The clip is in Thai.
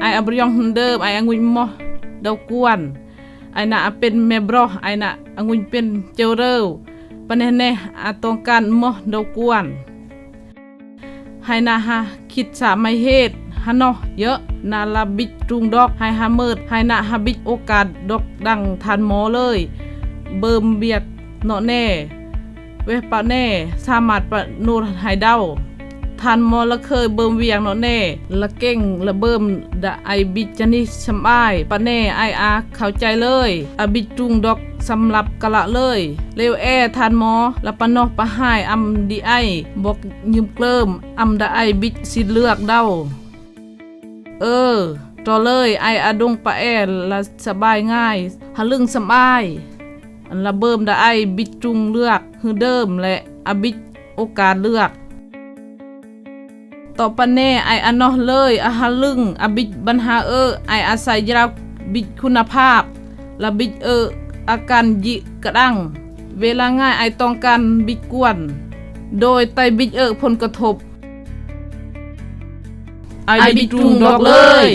ไออับรยองเดิมไอองุยมอดาวกวนไอน่ะเป็นเมบรอไอน่ะองุยเป็นเจเรลปะเนเนอาต้องการมอดาวกวนให้น่ะฮะคิดสาไม่เฮ็ดฮะเนาะเยอะนาลาบิกจุงดอกให้ฮาเมิดให้น่ะฮาบิกโอกาสดอกดังทันหมอเลยเบิ่มเบียดเนาะแน่เวปะแน่สามารถปะนูรให้เดาทันหมอละเคยเบิ่มเวียงเนาะแน่ละเก่งละเบิ่มดะไอบิจนิสำอายปะแน่ไออาเข้าใจเลยอบิจุงดอกสำหรับกะละเลยเลวทันหมอละปะนอปะหายอำดีไอบอกยืมเกลิมอำดะไอบิจสิเลือกเดาต่อเลยไออาดงปะละสบายง่ายหะลึงสำอายอันละเบิ่มดะไอบิจจุงเลือกฮือเดิมและอบิจโอกาสเลือกต่อปะแน่ไออันนอเลยอะฮะลึงอบิจบัญหาไออาศัยยราบิจคุณภาพละบิจอาการยิกระดังเวลาง่ายไอต้องการบิจกวนโดยไตบิจผลกระทบไอบิจจุงดอกเลย